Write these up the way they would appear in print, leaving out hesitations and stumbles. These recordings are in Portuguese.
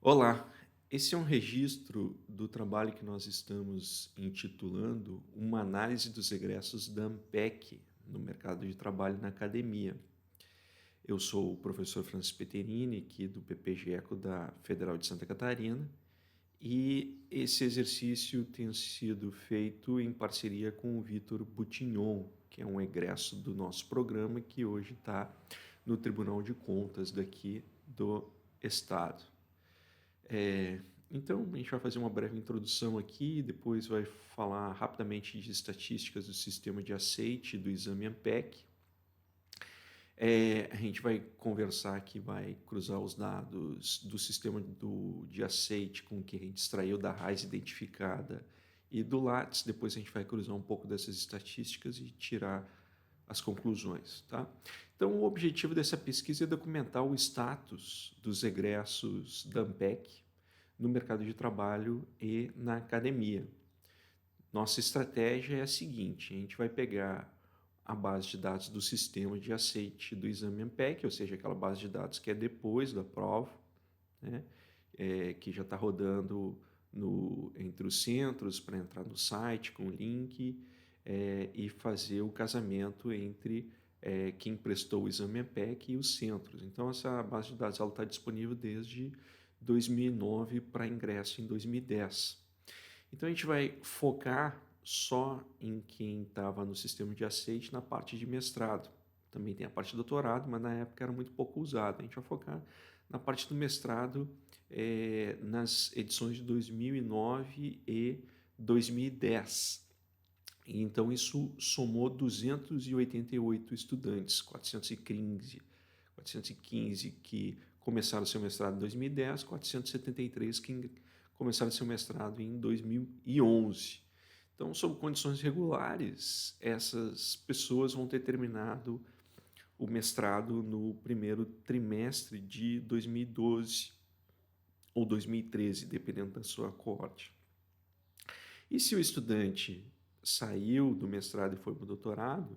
Olá, esse é um registro do trabalho que nós estamos intitulando Uma análise dos egressos da Ampec no mercado de trabalho na academia. Eu sou o professor Francis Peterini, aqui do PPGECO da Federal de Santa Catarina, e esse exercício tem sido feito em parceria com o Vitor Butignon, que é um egresso do nosso programa que hoje está no Tribunal de Contas daqui do Estado. Então, a gente vai fazer uma breve introdução aqui, depois vai falar rapidamente de estatísticas do sistema de aceite do exame ANPEC. A gente vai conversar aqui, vai cruzar os dados do sistema de aceite com o que a gente extraiu da raiz identificada e do LATS. Depois a gente vai cruzar um pouco dessas estatísticas e tirar as conclusões, tá? Então, o objetivo dessa pesquisa é documentar o status dos egressos da ANPEC no mercado de trabalho e na academia. Nossa estratégia é a seguinte: a gente vai pegar a base de dados do sistema de aceite do exame ANPEC, ou seja, aquela base de dados que é depois da prova, né? Que já está rodando entre os centros para entrar no site com o link e fazer o casamento entre quem prestou o exame ANPEC e os centros. Então, essa base de dados está disponível desde 2009 para ingresso em 2010. Então, a gente vai focar só em quem estava no sistema de aceite na parte de mestrado. Também tem a parte de doutorado, mas na época era muito pouco usada. A gente vai focar na parte do mestrado nas edições de 2009 e 2010. Então, isso somou 288 estudantes, 415 que começaram seu mestrado em 2010, 473 que começaram seu mestrado em 2011. Então, sob condições regulares, essas pessoas vão ter terminado o mestrado no primeiro trimestre de 2012 ou 2013, dependendo da sua coorte. E se o estudante saiu do mestrado e foi para o doutorado,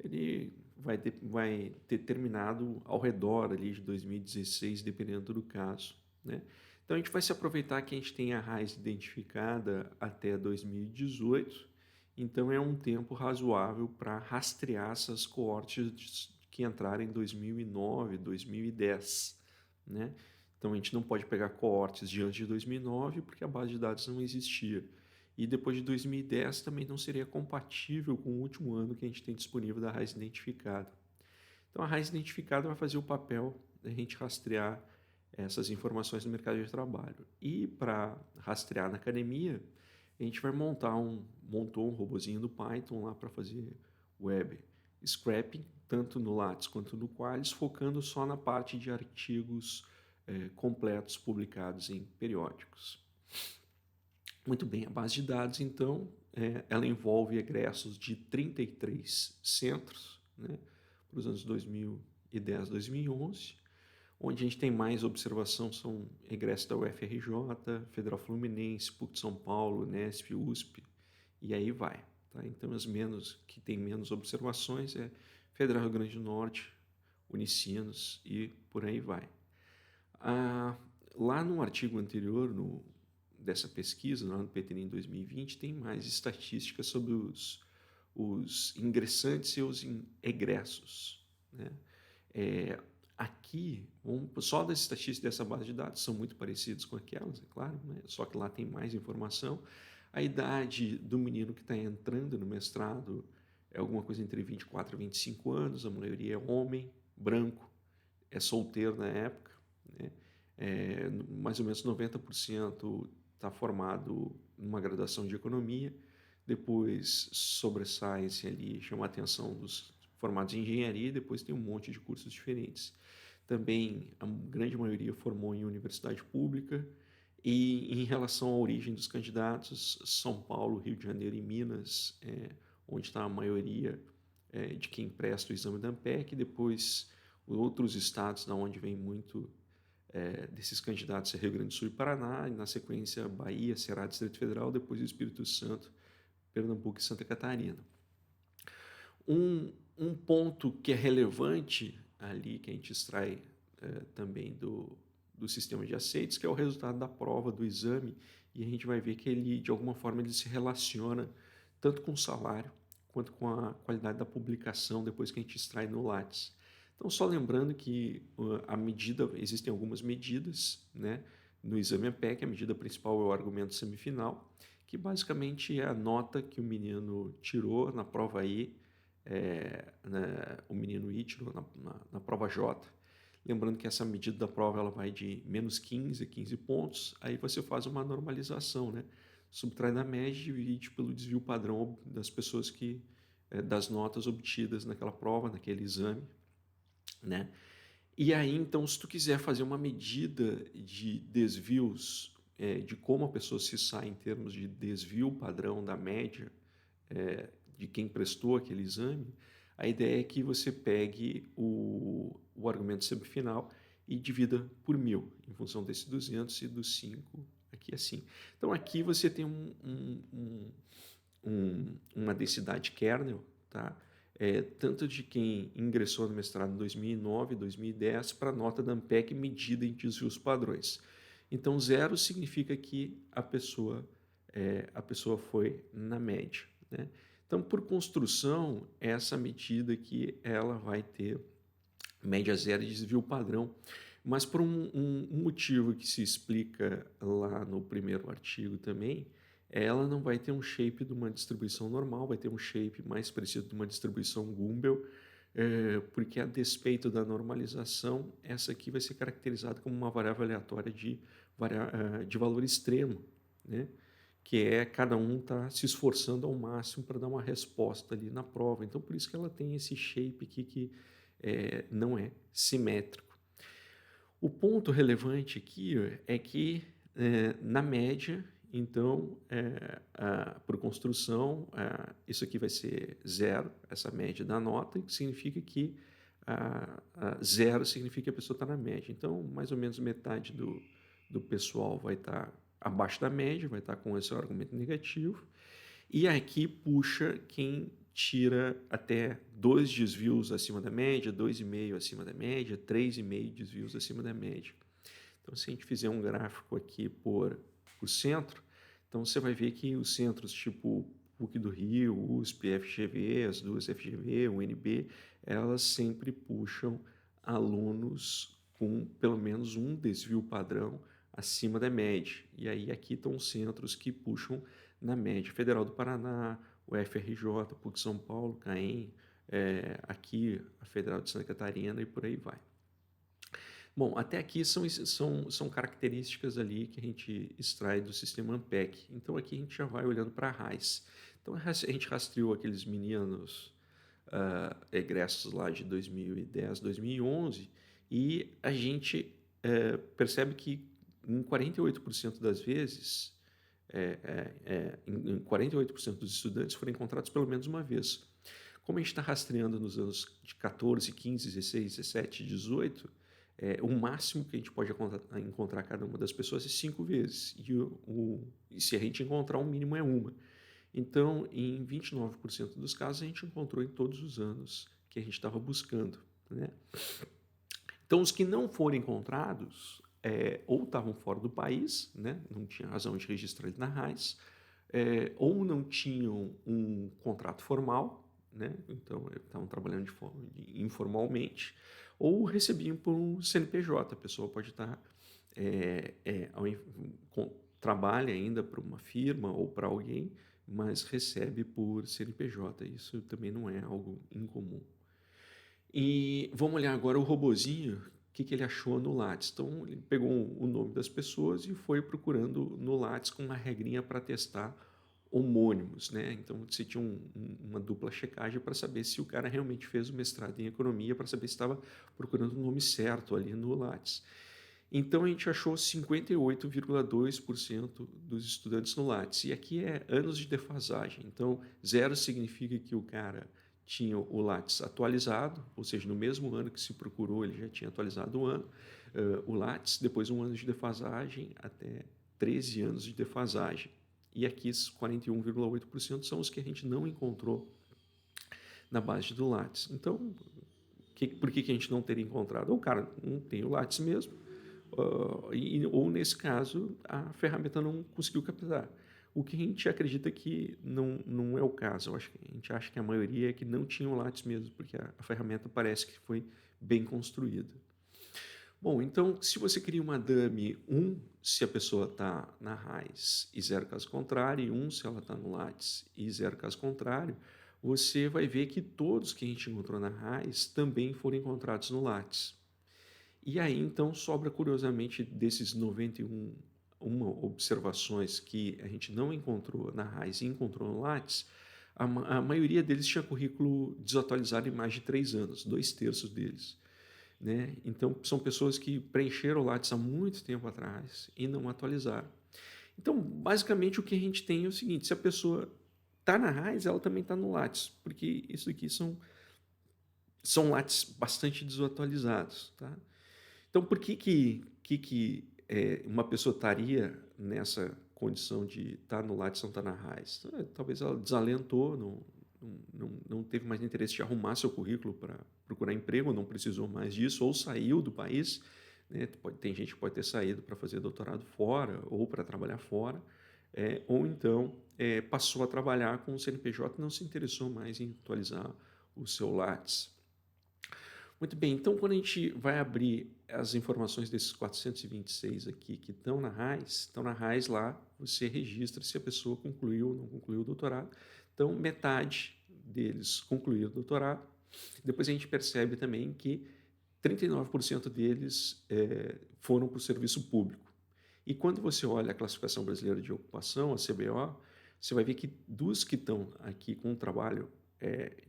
ele vai ter terminado ao redor ali de 2016, dependendo do caso, né? Então a gente vai se aproveitar que a gente tem a raiz identificada até 2018, então é um tempo razoável para rastrear essas coortes que entraram em 2009, 2010, né? Então a gente não pode pegar coortes de antes de 2009 porque a base de dados não existia. E depois de 2010 também não seria compatível com o último ano que a gente tem disponível da raiz identificada. Então a raiz identificada vai fazer o papel da gente rastrear essas informações no mercado de trabalho. E para rastrear na academia, a gente vai montou um robozinho do Python lá para fazer web scraping, tanto no Lattes quanto no Qualys, focando só na parte de artigos completos publicados em periódicos. Muito bem, a base de dados, então, ela envolve egressos de 33 centros, né, para os anos 2010, 2011, onde a gente tem mais observação são egressos da UFRJ, Federal Fluminense, PUC São Paulo, Unesp, USP, e aí vai. Tá? Então, que tem menos observações é Federal Rio Grande do Norte, Unicinos e por aí vai. Ah, lá no artigo anterior, dessa pesquisa, lá no PTN em 2020, tem mais estatísticas sobre os ingressantes e os egressos, né? Aqui, só das estatísticas dessa base de dados são muito parecidas com aquelas, é claro, né? Só que lá tem mais informação. A idade do menino que está entrando no mestrado é alguma coisa entre 24 e 25 anos, a maioria é homem, branco, é solteiro na época, né? Mais ou menos 90% está formado numa graduação de economia, depois sobressai-se ali, chama a atenção dos formados em engenharia, e depois tem um monte de cursos diferentes. Também a grande maioria formou em universidade pública, e em relação à origem dos candidatos, São Paulo, Rio de Janeiro e Minas, onde está a maioria de quem presta o exame da ANPEC, depois outros estados da onde vem muito desses candidatos é Rio Grande do Sul e Paraná, e na sequência Bahia, Ceará, Distrito Federal, depois o Espírito Santo, Pernambuco e Santa Catarina. Um ponto que é relevante ali, que a gente extrai também do sistema de aceites, que é o resultado da prova, do exame, e a gente vai ver que ele, de alguma forma, ele se relaciona tanto com o salário quanto com a qualidade da publicação depois que a gente extrai no Lattes. Então, só lembrando que a medida, existem algumas medidas, né? No exame APEC, a medida principal é o argumento semifinal, que basicamente é a nota que o menino tirou na prova E, né, o menino I tirou na prova J. Lembrando que essa medida da prova ela vai de menos 15 a 15 pontos, aí você faz uma normalização, né? Subtrai da média e divide pelo desvio padrão das pessoas que, das notas obtidas naquela prova, naquele exame, né? E aí, então, se tu quiser fazer uma medida de desvios, de como a pessoa se sai em termos de desvio padrão da média, de quem prestou aquele exame, a ideia é que você pegue o argumento semifinal e divida por 1.000, em função desse 200 e dos 5 aqui assim. Então aqui você tem uma densidade kernel, tá? Tanto de quem ingressou no mestrado em 2009, 2010, para a nota da ANPEC medida em desvios padrões. Então, 0 significa que a pessoa foi na média, né? Então, por construção, essa medida aqui, ela vai ter média zero de desvio padrão, mas por um motivo que se explica lá no primeiro artigo também, ela não vai ter um shape de uma distribuição normal, vai ter um shape mais parecido de uma distribuição Gumbel, porque a despeito da normalização, essa aqui vai ser caracterizada como uma variável aleatória de valor extremo, né? Que é cada um está se esforçando ao máximo para dar uma resposta ali na prova. Então, por isso que ela tem esse shape aqui que não é simétrico. O ponto relevante aqui é que, na média, então, por construção, isso aqui vai ser 0, essa média da nota, que significa que 0 significa que a pessoa está na média. Então, mais ou menos metade do pessoal vai estar abaixo da média, vai estar com esse argumento negativo, e aqui puxa quem tira até 2 desvios acima da média, 2,5 acima da média, 3,5 desvios acima da média. Então, se a gente fizer um gráfico aqui por centro, então você vai ver que os centros tipo PUC do Rio, USP, FGV, as duas FGV, UNB, elas sempre puxam alunos com pelo menos um desvio padrão acima da média. E aí aqui estão os centros que puxam na média. Federal do Paraná, o FRJ, PUC São Paulo, CAEM, aqui a Federal de Santa Catarina e por aí vai. Bom, até aqui são características ali que a gente extrai do sistema ANPEC. Então aqui a gente já vai olhando para a RAIS. Então a gente rastreou aqueles meninos egressos lá de 2010, 2011 e a gente percebe que em 48% das vezes, em 48% dos estudantes foram encontrados pelo menos uma vez. Como a gente está rastreando nos anos de 14, 15, 16, 17, 18, o máximo que a gente pode encontrar cada uma das pessoas é 5 vezes. E se a gente encontrar, o mínimo é uma. Então, em 29% dos casos, a gente encontrou em todos os anos que a gente estava buscando, né? Então, os que não foram encontrados ou estavam fora do país, né? Não tinha razão de registrar ele na RAIS, ou não tinham um contrato formal, né? Então estavam trabalhando informalmente, ou recebiam por um CNPJ. A pessoa pode estar trabalha ainda para uma firma ou para alguém, mas recebe por CNPJ. Isso também não é algo incomum. E vamos olhar agora o robozinho, o que ele achou no Lattes. Então, ele pegou o nome das pessoas e foi procurando no Lattes com uma regrinha para testar homônimos, né? Então, você tinha uma dupla checagem para saber se o cara realmente fez o mestrado em economia, para saber se estava procurando o nome certo ali no Lattes. Então, a gente achou 58,2% dos estudantes no Lattes. E aqui é anos de defasagem. Então, 0 significa que o cara tinha o Lattes atualizado, ou seja, no mesmo ano que se procurou, ele já tinha atualizado o ano, o Lattes, depois um ano de defasagem, até 13 anos de defasagem. E aqui, esses 41,8% são os que a gente não encontrou na base do Lattes. Então, por que a gente não teria encontrado? Ou o cara não tem o Lattes mesmo, ou nesse caso, a ferramenta não conseguiu captar. O que a gente acredita que não é o caso. A gente acha que a maioria é que não tinha o Lattes mesmo, porque a ferramenta parece que foi bem construída. Bom, então, se você cria uma dummy 1, se a pessoa está na raiz e 0 caso contrário, e 1 se ela está no Lattes e 0 caso contrário, você vai ver que todos que a gente encontrou na raiz também foram encontrados no Lattes. E aí, então, sobra curiosamente desses 91 observações que a gente não encontrou na raiz e encontrou no Lattes, a maioria deles tinha currículo desatualizado em mais de 3 anos, 2/3 deles. Né? Então, são pessoas que preencheram o Lattes há muito tempo atrás e não atualizaram. Então, basicamente, o que a gente tem é o seguinte: se a pessoa está na raiz, ela também está no Lattes, porque isso aqui são Lattes bastante desatualizados. Tá? Então, por que uma pessoa estaria nessa condição de estar no Lattes ou não estar na raiz? Talvez ela desalentou, não teve mais interesse de arrumar seu currículo para procurar emprego, não precisou mais disso, ou saiu do país. Né? Tem gente que pode ter saído para fazer doutorado fora ou para trabalhar fora, ou então passou a trabalhar com o CNPJ e não se interessou mais em atualizar o seu Lattes. Muito bem, então quando a gente vai abrir as informações desses 426 aqui que estão na RAIS lá você registra se a pessoa concluiu ou não concluiu o doutorado. Então metade deles concluíram o doutorado. Depois a gente percebe também que 39% deles foram para o serviço público. E quando você olha a Classificação Brasileira de Ocupação, a CBO, você vai ver que dos que estão aqui com um trabalho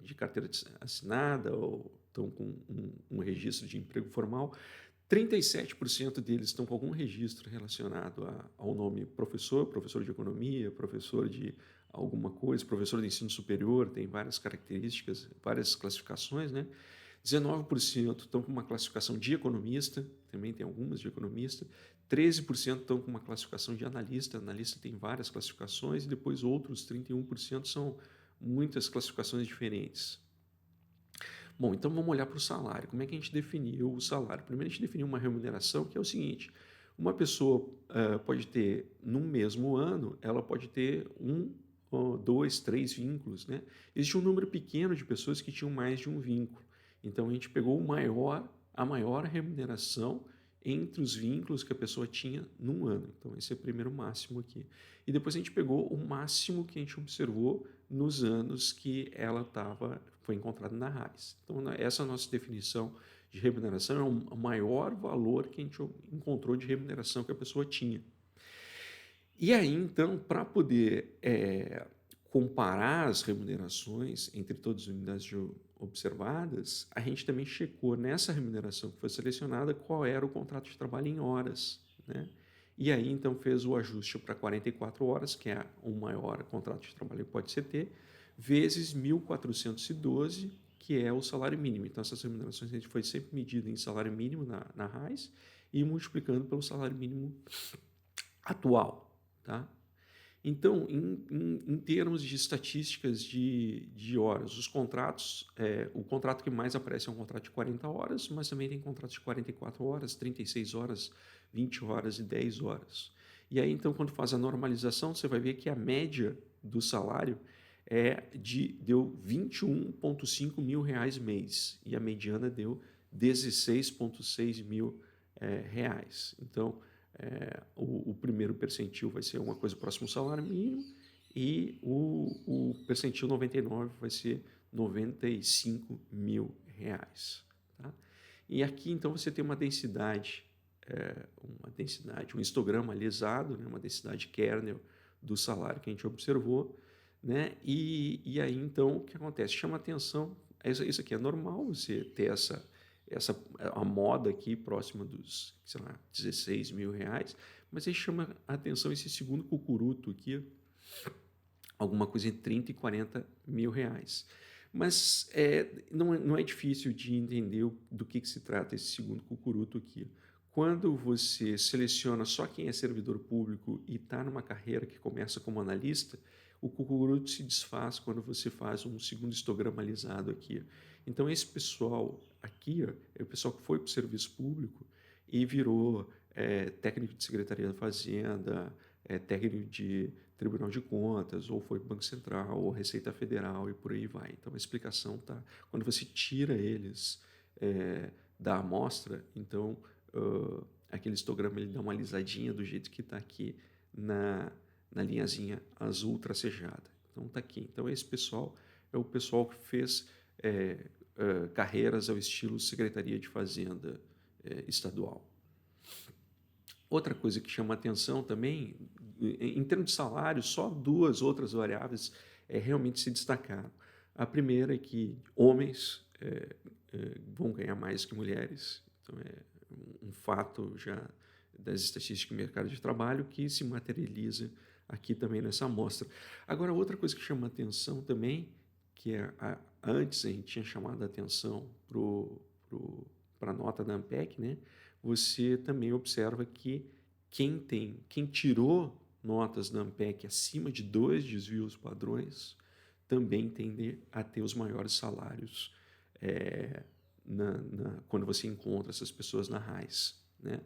de carteira assinada ou estão com um registro de emprego formal, 37% deles estão com algum registro relacionado ao nome professor, professor de economia, professor de alguma coisa, professor de ensino superior, tem várias características, várias classificações, né? 19% estão com uma classificação de economista, também tem algumas de economista, 13% estão com uma classificação de analista, analista tem várias classificações, e depois outros 31% são muitas classificações diferentes. Bom, então vamos olhar para o salário. Como é que a gente definiu o salário? Primeiro a gente definiu uma remuneração que é o seguinte: uma pessoa pode ter, num mesmo ano, ela pode ter 2, 3 vínculos. Né? Existe um número pequeno de pessoas que tinham mais de um vínculo. Então a gente pegou a maior remuneração entre os vínculos que a pessoa tinha num ano. Então esse é o primeiro máximo aqui. E depois a gente pegou o máximo que a gente observou nos anos que ela foi encontrada na raiz. Então essa é a nossa definição de remuneração, é o maior valor que a gente encontrou de remuneração que a pessoa tinha. E aí, então, para poder comparar as remunerações entre todas as unidades observadas, a gente também checou nessa remuneração que foi selecionada qual era o contrato de trabalho em horas, né? E aí, então, fez o ajuste para 44 horas, que é o maior contrato de trabalho que pode ser ter, vezes 1.412, que é o salário mínimo. Então, essas remunerações a gente foi sempre medida em salário mínimo na RAIS e multiplicando pelo salário mínimo atual, tá? Então, em termos de estatísticas de horas, os contratos, o contrato que mais aparece é um contrato de 40 horas, mas também tem contratos de 44 horas, 36 horas, 20 horas e 10 horas. E aí, então, quando faz a normalização, você vai ver que a média do salário deu 21,5 mil reais mês, e a mediana deu 16,6 mil reais. Então, o primeiro percentil vai ser uma coisa próximo ao salário mínimo e o percentil 99 vai ser 95 mil reais. Tá? E aqui, então, você tem uma densidade, um histograma alisado, né? Uma densidade kernel do salário que a gente observou. Né? E aí, então, o que acontece? Chama atenção, isso aqui é normal, você ter a moda aqui próxima dos, sei lá, 16 mil reais, mas aí chama a atenção esse segundo cucuruto aqui, alguma coisa entre 30 e 40 mil reais. Mas não é difícil de entender do que se trata esse segundo cucuruto aqui. Quando você seleciona só quem é servidor público e está numa carreira que começa como analista, o cucuruto se desfaz quando você faz um segundo histograma alisado aqui. Então, esse pessoal aqui é o pessoal que foi para o serviço público e virou técnico de Secretaria da Fazenda, técnico de Tribunal de Contas, ou foi Banco Central, ou Receita Federal, e por aí vai. Então, a explicação tá quando você tira eles da amostra, então, aquele histograma ele dá uma alisadinha do jeito que está aqui na linhazinha azul tracejada. Então, está aqui. Então, esse pessoal é o pessoal que fez carreiras ao estilo Secretaria de Fazenda estadual. Outra coisa que chama atenção também, em termos de salário, só duas outras variáveis realmente se destacaram. A primeira é que homens vão ganhar mais que mulheres, então é um fato já das estatísticas do mercado de trabalho que se materializa aqui também nessa amostra. Agora, outra coisa que chama atenção também, que antes a gente tinha chamado a atenção para a nota da ANPEC, né? Você também observa que quem tirou notas da ANPEC acima de 2 desvios padrões também tende a ter os maiores salários quando você encontra essas pessoas na RAIS, né?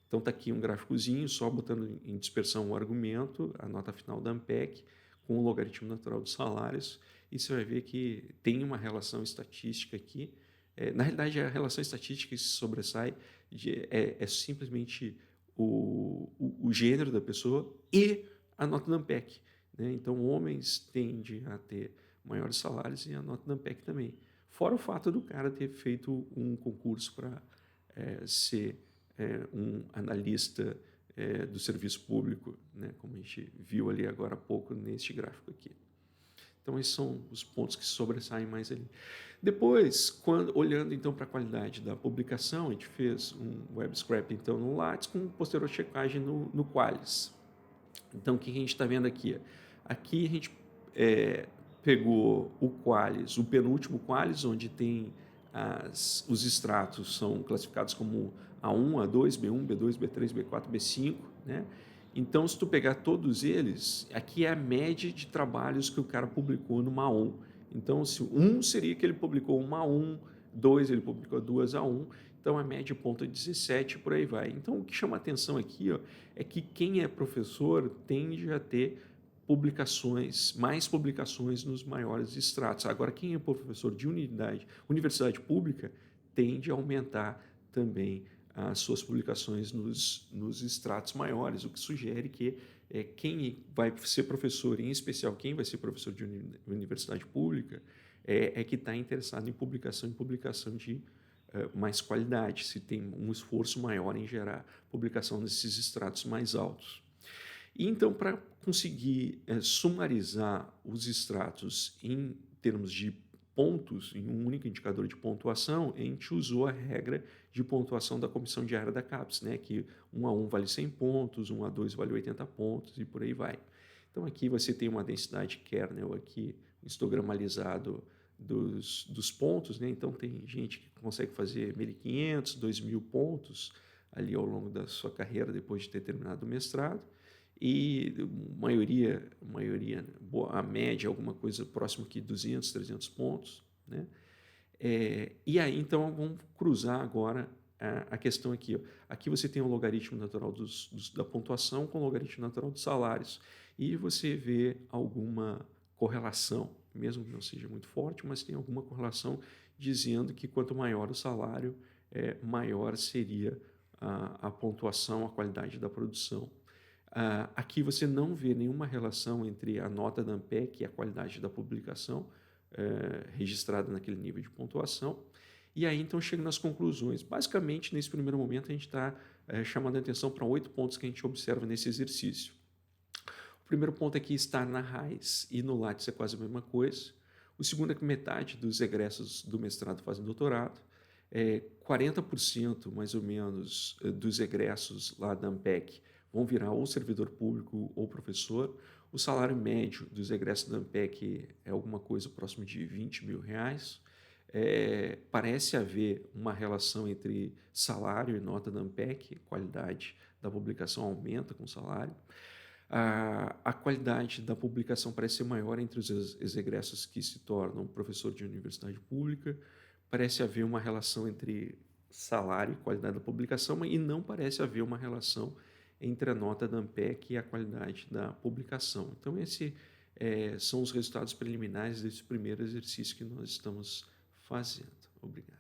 Então está aqui um gráficozinho, só botando em dispersão o argumento, a nota final da ANPEC, com o logaritmo natural dos salários, e você vai ver que tem uma relação estatística aqui. Na realidade, a relação estatística que se sobressai é simplesmente o gênero da pessoa e a nota da ANPEC, né? Então, homens tendem a ter maiores salários e a nota da ANPEC também. Fora o fato do cara ter feito um concurso para ser um analista do serviço público, né? Como a gente viu ali agora há pouco neste gráfico aqui. Então, esses são os pontos que sobressaem mais ali. Depois, olhando então para a qualidade da publicação, a gente fez um web scrap então, no Lattes com posterior checagem no Qualys. Então, o que a gente está vendo aqui? Aqui a gente pegou o Qualys, o penúltimo Qualys, onde tem os extratos são classificados como A1, A2, B1, B2, B3, B4, B5, né? Então, se tu pegar todos eles, aqui é a média de trabalhos que o cara publicou no A1. Então, se um seria que ele publicou uma A1, 2 ele publicou 2 A1, então a média ponta 17, por aí vai. Então, o que chama atenção aqui é que quem é professor tende a ter mais publicações nos maiores extratos. Agora, quem é professor de universidade pública tende a aumentar também as suas publicações nos extratos maiores, o que sugere que quem vai ser professor, em especial quem vai ser professor de universidade pública, que está interessado em publicação de mais qualidade, se tem um esforço maior em gerar publicação desses extratos mais altos. E então, para conseguir sumarizar os extratos em termos de pontos, em um único indicador de pontuação, a gente usou a regra de pontuação da comissão diária da CAPES, né? Que 1 a 1 vale 100 pontos, 1 a 2 vale 80 pontos e por aí vai. Então aqui você tem uma densidade kernel aqui, histogramalizado dos pontos, né? Então tem gente que consegue fazer 1.500, 2.000 pontos ali ao longo da sua carreira depois de ter terminado o mestrado. E a média, alguma coisa próximo aqui, 200, 300 pontos, né? E aí, então, vamos cruzar agora a questão aqui. Ó. Aqui você tem o logaritmo natural da pontuação com o logaritmo natural dos salários. E você vê alguma correlação, mesmo que não seja muito forte, mas tem alguma correlação dizendo que quanto maior o salário, maior seria a pontuação, a qualidade da produção. Aqui você não vê nenhuma relação entre a nota da ANPEC e a qualidade da publicação registrada naquele nível de pontuação. E aí, então, chega nas conclusões. Basicamente, nesse primeiro momento, a gente está chamando a atenção para 8 pontos que a gente observa nesse exercício. O primeiro ponto é que estar na RAIS e no Lattes é quase a mesma coisa. O segundo é que metade dos egressos do mestrado fazem doutorado. 40% mais ou menos dos egressos lá da ANPEC vão virar ou servidor público ou professor. O salário médio dos egressos da ANPEC é alguma coisa próximo de R$20 mil. Parece haver uma relação entre salário e nota da ANPEC, a qualidade da publicação aumenta com o salário. A qualidade da publicação parece ser maior entre os egressos que se tornam professor de universidade pública. Parece haver uma relação entre salário e qualidade da publicação, e não parece haver uma relação entre a nota da ANPEC e a qualidade da publicação. Então, esses são os resultados preliminares desse primeiro exercício que nós estamos fazendo. Obrigado.